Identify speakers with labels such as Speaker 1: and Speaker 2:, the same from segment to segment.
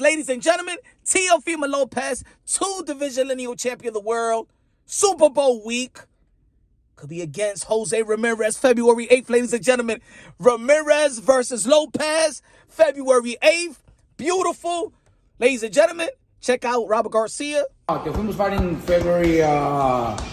Speaker 1: Ladies and gentlemen, Teofimo Lopez, 2-division lineal champion of the world. Super Bowl week. Could be against Jose Ramirez, February 8th, ladies and gentlemen. Ramirez versus Lopez, February 8th. Beautiful. Ladies and gentlemen, check out Robert Garcia.
Speaker 2: Teofimo's fighting February 8th.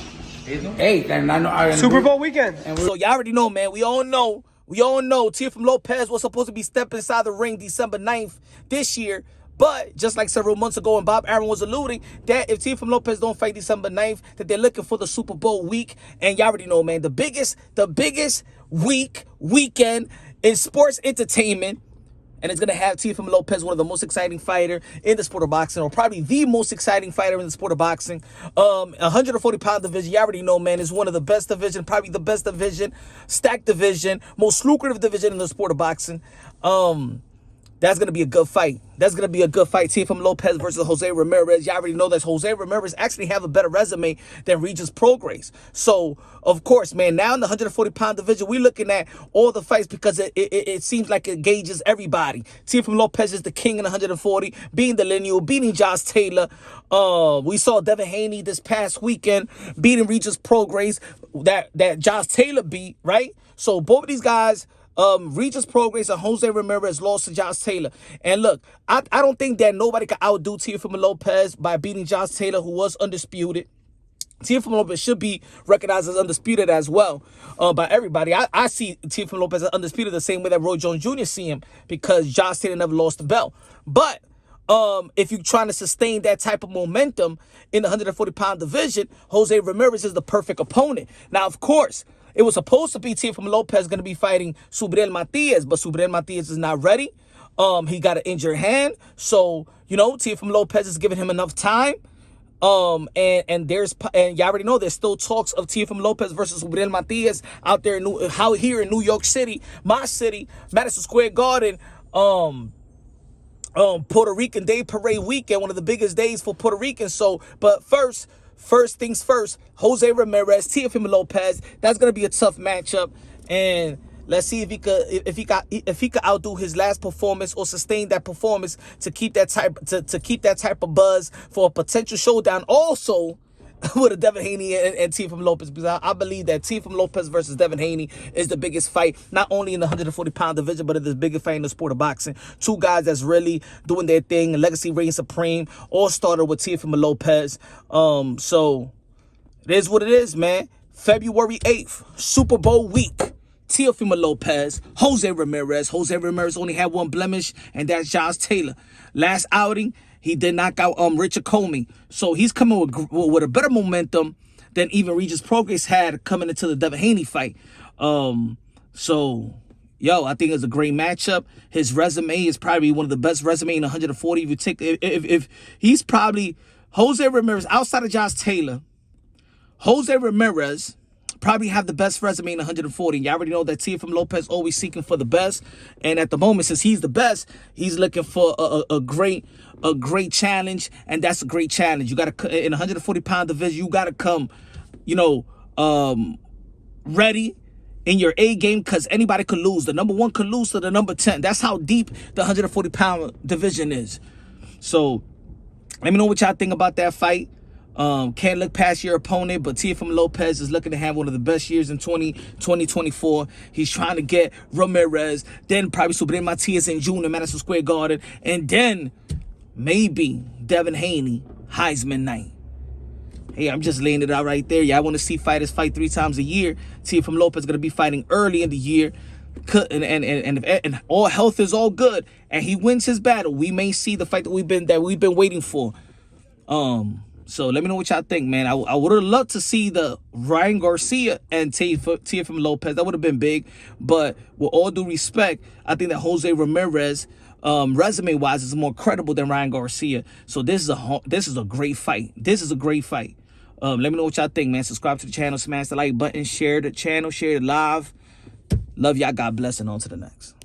Speaker 2: And
Speaker 3: Super Bowl weekend.
Speaker 1: So y'all already know, man. We all know Teofimo Lopez was supposed to be stepping inside the ring December 9th this year. But just like several months ago, and Bob Aaron was alluding that if Teofimo Lopez don't fight December 9th, that they're looking for the Super Bowl week. And y'all already know, man, the biggest weekend in sports entertainment. And it's going to have Teofimo Lopez, one of the most exciting fighter in the sport of boxing, or probably the most exciting fighter in the sport of boxing. 140-pound division, you already know, man, is one of the best division, probably the best division, stacked division, most lucrative division in the sport of boxing. That's going to be a good fight. That's going to be a good fight. Teofimo Lopez versus Jose Ramirez. You already know that Jose Ramirez actually have a better resume than Regis Prograis. So, of course, man, now in the 140-pound division, we're looking at all the fights because it seems like it engages everybody. Teofimo Lopez is the king in 140, beating the lineal, beating Josh Taylor. We saw Devin Haney this past weekend beating Regis Prograis that Josh Taylor beat, right? So, both of these guys... Regis Prograis and Jose Ramirez lost to Josh Taylor. And look, I don't think that nobody can outdo Teofimo Lopez by beating Josh Taylor, who was undisputed. Teofimo Lopez should be recognized as undisputed as well by everybody. I see Teofimo Lopez as undisputed the same way that Roy Jones Jr. see him, because Josh Taylor never lost the belt. But if you're trying to sustain that type of momentum in the 140-pound division, Jose Ramirez is the perfect opponent. Now, of course, it was supposed to be Teofimo Lopez going to be fighting Subriel Matias, but Subriel Matias is not ready. He got an injured hand. So, you know, Teofimo Lopez is giving him enough time. And you already know there's still talks of Teofimo Lopez versus Subriel Matias out there here in New York City, my city, Madison Square Garden, Puerto Rican Day Parade weekend, one of the biggest days for Puerto Ricans. So, but first things first, Jose Ramirez, Teofimo Lopez. That's gonna be a tough matchup, and let's see if he could outdo his last performance or sustain that performance to keep that type of buzz for a potential showdown. Also, with a Devin Haney and Teofimo Lopez, because I believe that Teofimo Lopez versus Devin Haney is the biggest fight, not only in the 140-pound division, but it's the biggest fight in the sport of boxing. Two guys that's really doing their thing. Legacy reigns supreme. All started with Teofimo Lopez. So it is what it is, man. February 8th, Super Bowl week. Teofimo Lopez, Jose Ramirez. Jose Ramirez only had one blemish, and that's Josh Taylor. Last outing, he did knock out Richard Comey. So he's coming with a better momentum than even Regis Prograis had coming into the Devin Haney fight. So, yo, I think it's a great matchup. His resume is probably one of the best resume in 140. If you take, if he's probably Jose Ramirez outside of Josh Taylor, Jose Ramirez probably have the best resume in 140. You already know that Teofimo Lopez always seeking for the best, and at the moment, since he's the best, he's looking for a great challenge, and that's a great challenge. You got to, in 140-pound division, you got to come, ready in your A game, because anybody could lose. The number 1 could lose to the number 10. That's how deep the 140-pound division is. So let me know what y'all think about that fight. Can't look past your opponent, but Teofimo Lopez is looking to have one of the best years in 2024. He's trying to get Ramirez, then probably Subriel Matias in June in Madison Square Garden, and then maybe Devin Haney, Heisman night. Hey, I'm just laying it out right there. Y'all want to see fighters fight 3 times a year. Teofimo Lopez is going to be fighting early in the year. And all health is all good, and he wins his battle, we may see the fight that we've been waiting for. So let me know what y'all think, man. I would have loved to see the Ryan Garcia and Teofimo Lopez. That would have been big. But with all due respect, I think that Jose Ramirez, resume-wise, is more credible than Ryan Garcia. So this is a great fight. This is a great fight. Let me know what y'all think, man. Subscribe to the channel, smash the like button, share the channel, share it live. Love y'all. God bless, and on to the next.